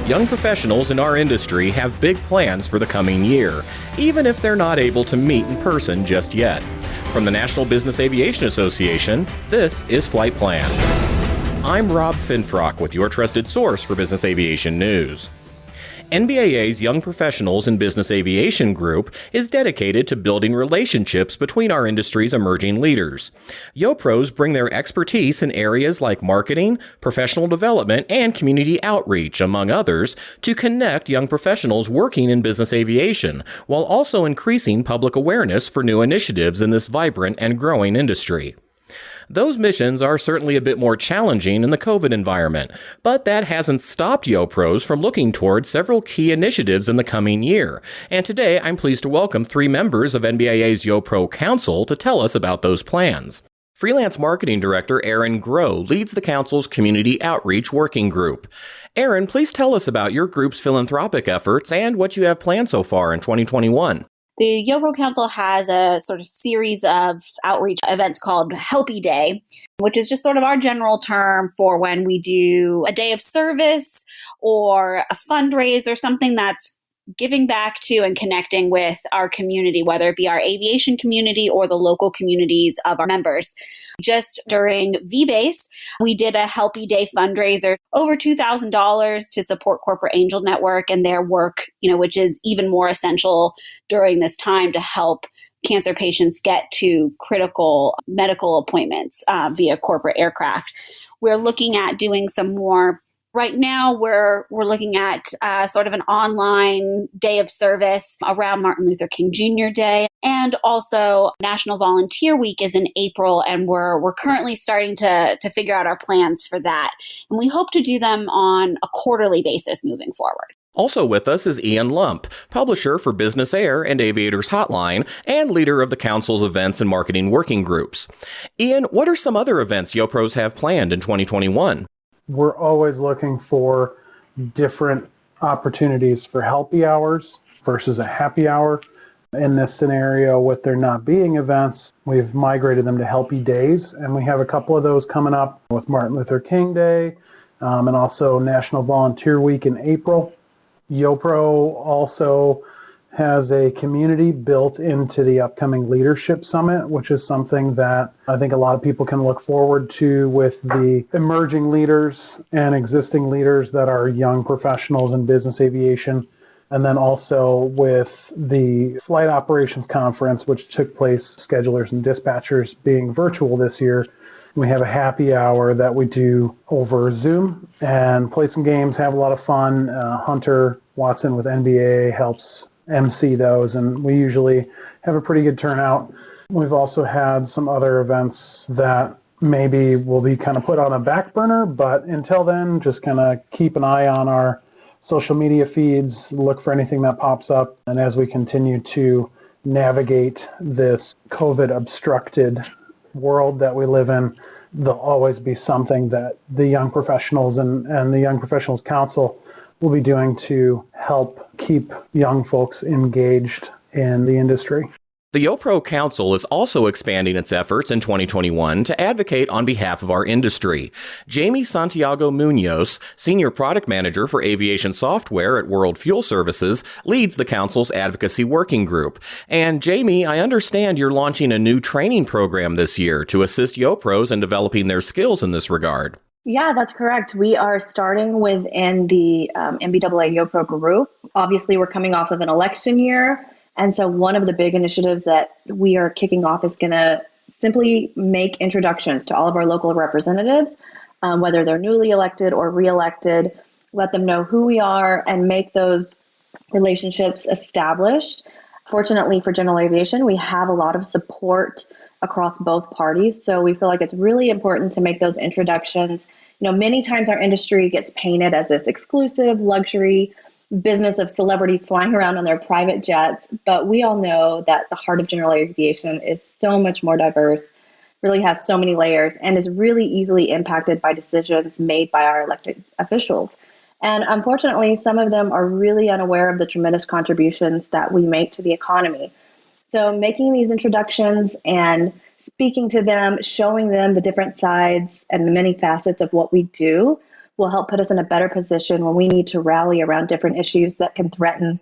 Young professionals in our industry have big plans for the coming year, even if they're not able to meet in person just yet. From the National Business Aviation Association, this is Flight Plan. I'm Rob Finfrock with your trusted source for business aviation news. NBAA's Young Professionals in Business Aviation group is dedicated to building relationships between our industry's emerging leaders. YoPros bring their expertise in areas like marketing, professional development, and community outreach, among others, to connect young professionals working in business aviation, while also increasing public awareness for new initiatives in this vibrant and growing industry. Those missions are certainly a bit more challenging in the COVID environment, but that hasn't stopped YoPros from looking towards several key initiatives in the coming year. And today, I'm pleased to welcome 3 members of NBAA's YoPro Council to tell us about those plans. Freelance Marketing Director Aaron Groh leads the Council's Community Outreach Working Group. Aaron, please tell us about your group's philanthropic efforts and what you have planned so far in 2021. The YoPro Council has a sort of series of outreach events called Helpy Day, which is just sort of our general term for when we do a day of service or a fundraiser, something that's giving back to and connecting with our community, whether it be our aviation community or the local communities of our members. Just during VBase, we did a Helpy Day fundraiser, over $2,000 to support Corporate Angel Network and their work, which is even more essential during this time to help cancer patients get to critical medical appointments via corporate aircraft. We're looking at doing some more. Right now, we're looking at sort of an online day of service around Martin Luther King Jr. Day. And also National Volunteer Week is in April, and we're currently starting to figure out our plans for that. And we hope to do them on a quarterly basis moving forward. Also with us is Ian Lump, publisher for Business Air and Aviators Hotline, and leader of the Council's events and marketing working groups. Ian, what are some other events YoPros have planned in 2021? We're always looking for different opportunities for helpy hours versus a happy hour. In this scenario, with there not being events, we've migrated them to Helpy Days, and we have a couple of those coming up with Martin Luther King Day and also National Volunteer Week in April. YoPro also has a community built into the upcoming Leadership Summit, which is something that I think a lot of people can look forward to with the emerging leaders and existing leaders that are young professionals in business aviation. And then also with the Flight Operations Conference, which took place, schedulers and dispatchers being virtual this year. We have a happy hour that we do over Zoom and play some games, have a lot of fun. Hunter Watson with NBAA helps MC those, and we usually have a pretty good turnout. We've also had some other events that maybe will be kind of put on a back burner, but until then, just kind of keep an eye on our social media feeds, look for anything that pops up, and as we continue to navigate this COVID-obstructed world that we live in, there'll always be something that the Young Professionals and the Young Professionals Council will be doing to help keep young folks engaged in the industry. The YoPro Council is also expanding its efforts in 2021 to advocate on behalf of our industry. Jamie Santiago Munoz, Senior Product Manager for Aviation Software at World Fuel Services, leads the Council's advocacy working group. And Jamie, I understand you're launching a new training program this year to assist YoPros in developing their skills in this regard. Yeah, that's correct. We are starting within the NBAA YoPro group. Obviously, we're coming off of an election year. And so one of the big initiatives that we are kicking off is going to simply make introductions to all of our local representatives, whether they're newly elected or reelected, let them know who we are and make those relationships established. Fortunately for general aviation, we have a lot of support across both parties. So we feel like it's really important to make those introductions. Many times our industry gets painted as this exclusive luxury business of celebrities flying around on their private jets. But we all know that the heart of general aviation is so much more diverse, really has so many layers, and is really easily impacted by decisions made by our elected officials. And unfortunately, some of them are really unaware of the tremendous contributions that we make to the economy. So making these introductions and speaking to them, showing them the different sides and the many facets of what we do will help put us in a better position when we need to rally around different issues that can threaten,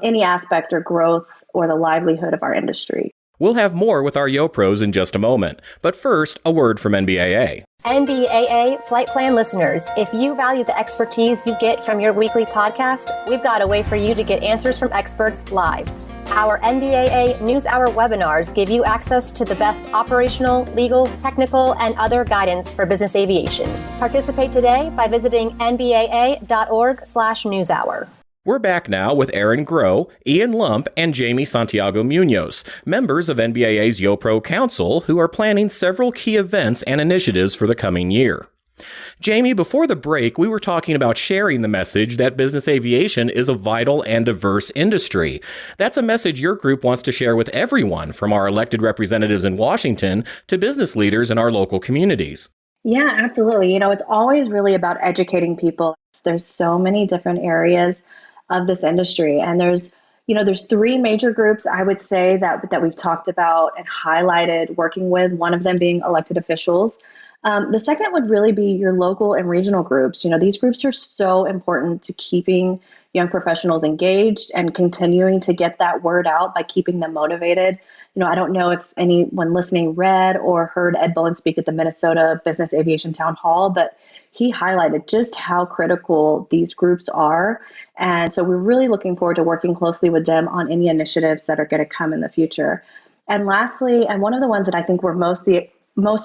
any aspect or growth or the livelihood of our industry. We'll have more with our YoPros in just a moment. But first, a word from NBAA. NBAA Flight Plan listeners, if you value the expertise you get from your weekly podcast, we've got a way for you to get answers from experts live. Our NBAA News Hour webinars give you access to the best operational, legal, technical, and other guidance for business aviation. Participate today by visiting nbaa.org/newshour. We're back now with Aaron Groh, Ian Lump, and Jamie Santiago Munoz, members of NBAA's YoPro Council, who are planning several key events and initiatives for the coming year. Jamie, before the break, we were talking about sharing the message that business aviation is a vital and diverse industry. That's a message your group wants to share with everyone, from our elected representatives in Washington to business leaders in our local communities. Yeah, absolutely. It's always really about educating people. There's so many different areas of this industry. And there's three major groups I would say that we've talked about and highlighted working with, one of them being elected officials. The second would really be your local and regional groups. These groups are so important to keeping young professionals engaged and continuing to get that word out by keeping them motivated. I don't know if anyone listening read or heard Ed Bullen speak at the Minnesota Business Aviation Town Hall, but he highlighted just how critical these groups are. And so we're really looking forward to working closely with them on any initiatives that are going to come in the future. And lastly, and one of the ones that I think we're most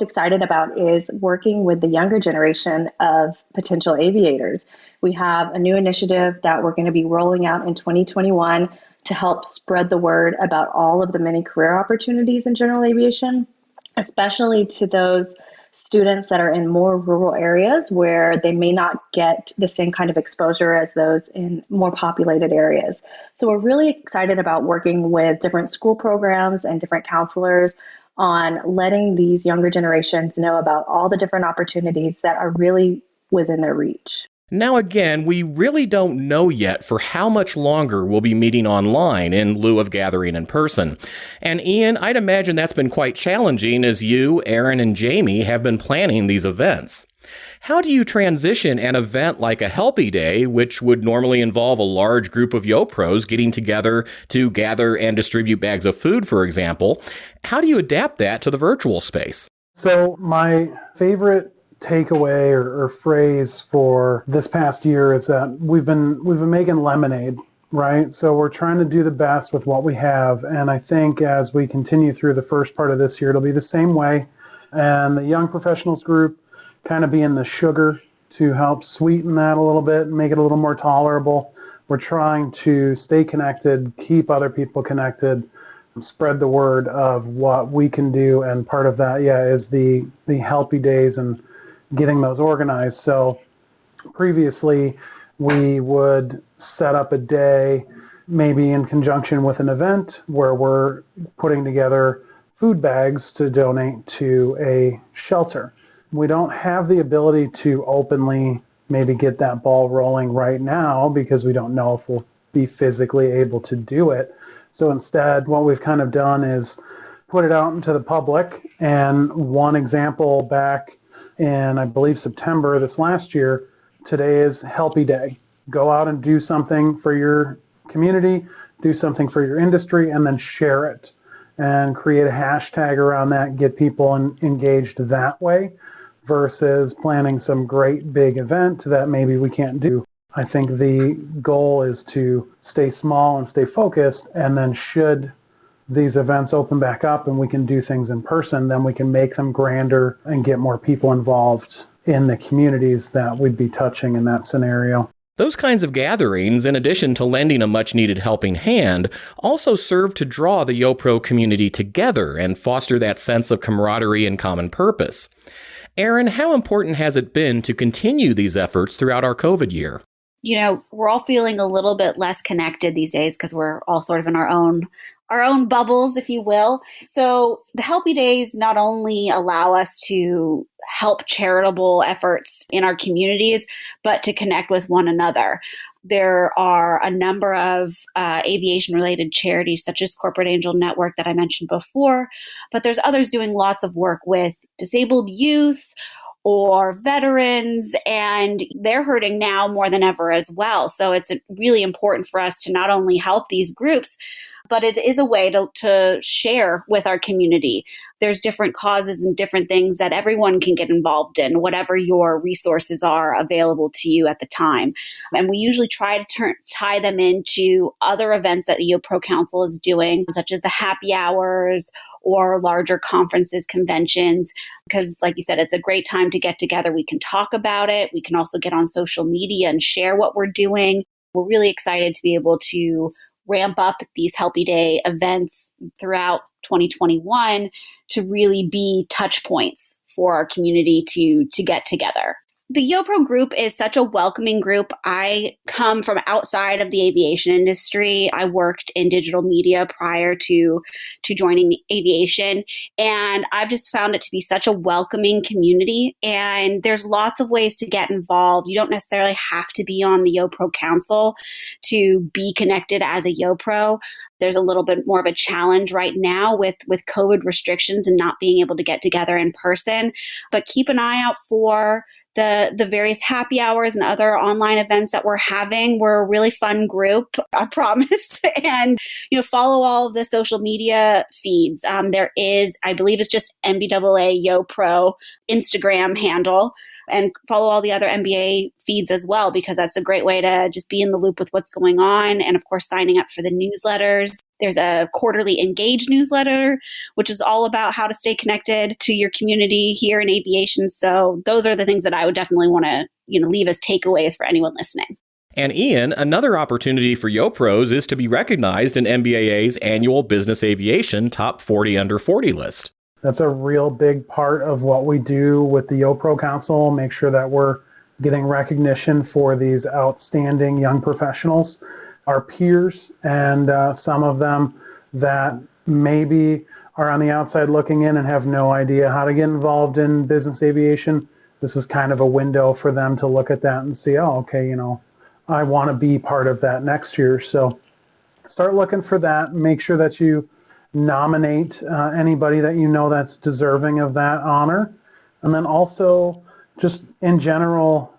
excited about is working with the younger generation of potential aviators. We have a new initiative that we're going to be rolling out in 2021 to help spread the word about all of the many career opportunities in general aviation, especially to those students that are in more rural areas where they may not get the same kind of exposure as those in more populated areas. So we're really excited about working with different school programs and different counselors on letting these younger generations know about all the different opportunities that are really within their reach. Now again, we really don't know yet for how much longer we'll be meeting online in lieu of gathering in person. And Ian, I'd imagine that's been quite challenging as you, Aaron, and Jamie have been planning these events. How do you transition an event like a Helpy Day, which would normally involve a large group of YoPros getting together to gather and distribute bags of food, for example? How do you adapt that to the virtual space? So my favorite takeaway or phrase for this past year is that we've been making lemonade, right? So we're trying to do the best with what we have. And I think as we continue through the first part of this year, it'll be the same way. And the young professionals group kind of being the sugar to help sweeten that a little bit and make it a little more tolerable. We're trying to stay connected, keep other people connected, spread the word of what we can do. And part of that, is the Helpy Days and getting those organized. So previously, we would set up a day, maybe in conjunction with an event, where we're putting together food bags to donate to a shelter. We don't have the ability to openly maybe get that ball rolling right now because we don't know if we'll be physically able to do it. So instead, what we've kind of done is put it out into the public. And one example back in, I believe, September this last year, today is Helpy Day. Go out and do something for your community, do something for your industry, and then share it and create a hashtag around that, get people engaged that way versus planning some great big event that maybe we can't do. I think the goal is to stay small and stay focused, and then should these events open back up and we can do things in person, then we can make them grander and get more people involved in the communities that we'd be touching in that scenario. Those kinds of gatherings, in addition to lending a much-needed helping hand, also serve to draw the YoPro community together and foster that sense of camaraderie and common purpose. Aaron, how important has it been to continue these efforts throughout our COVID year? We're all feeling a little bit less connected these days because we're all sort of in our own bubbles, if you will. So the Helpy Days not only allow us to help charitable efforts in our communities, but to connect with one another. There are a number of aviation-related charities, such as Corporate Angel Network that I mentioned before, but there's others doing lots of work with disabled youth or veterans, and they're hurting now more than ever as well. So it's really important for us to not only help these groups, but it is a way to share with our community. There's different causes and different things that everyone can get involved in, whatever your resources are available to you at the time. And we usually try to tie them into other events that the YoPro Council is doing, such as the happy hours or larger conferences, conventions, because like you said, it's a great time to get together. We can talk about it. We can also get on social media and share what we're doing. We're really excited to be able to ramp up these Healthy Day events throughout 2021 to really be touch points for our community to get together. The YoPro group is such a welcoming group. I come from outside of the aviation industry. I worked in digital media prior to joining aviation, and I've just found it to be such a welcoming community. And there's lots of ways to get involved. You don't necessarily have to be on the YoPro Council to be connected as a YoPro. There's a little bit more of a challenge right now with COVID restrictions and not being able to get together in person. But keep an eye out for the various happy hours and other online events that we're having. We're a really fun group, I promise. And, follow all of the social media feeds. There is, I believe it's just NBAA YoPro Instagram handle. And follow all the other NBA feeds as well, because that's a great way to just be in the loop with what's going on. And of course, signing up for the newsletters. There's a quarterly Engage newsletter, which is all about how to stay connected to your community here in aviation. So those are the things that I would definitely want to, leave as takeaways for anyone listening. And Ian, another opportunity for YoPros is to be recognized in NBAA's annual Business Aviation Top 40 Under 40 list. That's a real big part of what we do with the YoPro Council, make sure that we're getting recognition for these outstanding young professionals, our peers, and some of them that maybe are on the outside looking in and have no idea how to get involved in business aviation. This is kind of a window for them to look at that and see, oh, okay, I want to be part of that next year. So start looking for that. Make sure that you nominate anybody that that's deserving of that honor. And then also, just in general,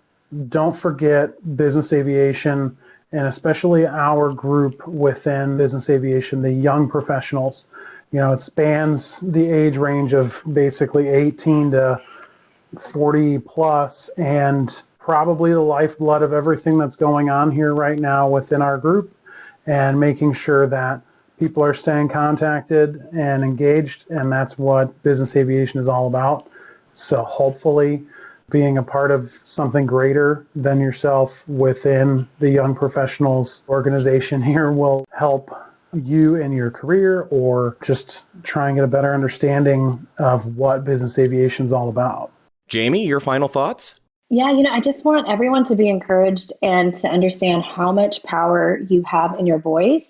don't forget business aviation, and especially our group within business aviation, the young professionals. It spans the age range of basically 18 to 40 plus, and probably the lifeblood of everything that's going on here right now within our group, and making sure that people are staying contacted and engaged, and that's what business aviation is all about. So hopefully being a part of something greater than yourself within the young professionals organization here will help you in your career, or just try and get a better understanding of what business aviation is all about. Jamie, your final thoughts? Yeah, I just want everyone to be encouraged and to understand how much power you have in your voice.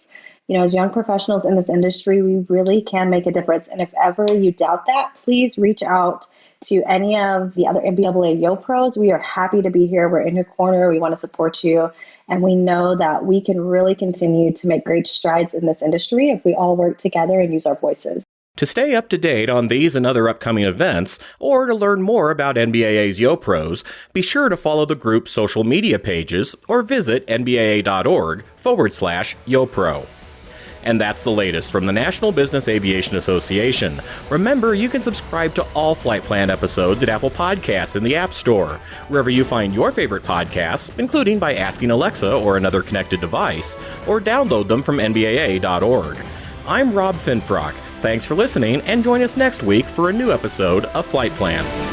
As young professionals in this industry, we really can make a difference. And if ever you doubt that, please reach out to any of the other NBAA YoPros. We are happy to be here. We're in your corner. We want to support you. And we know that we can really continue to make great strides in this industry if we all work together and use our voices. To stay up to date on these and other upcoming events, or to learn more about NBAA's YoPros, be sure to follow the group's social media pages or visit nbaa.org/YoPro. And that's the latest from the National Business Aviation Association. Remember, you can subscribe to all Flight Plan episodes at Apple Podcasts in the App Store, wherever you find your favorite podcasts, including by asking Alexa or another connected device, or download them from nbaa.org. I'm Rob Finfrock. Thanks for listening, and join us next week for a new episode of Flight Plan.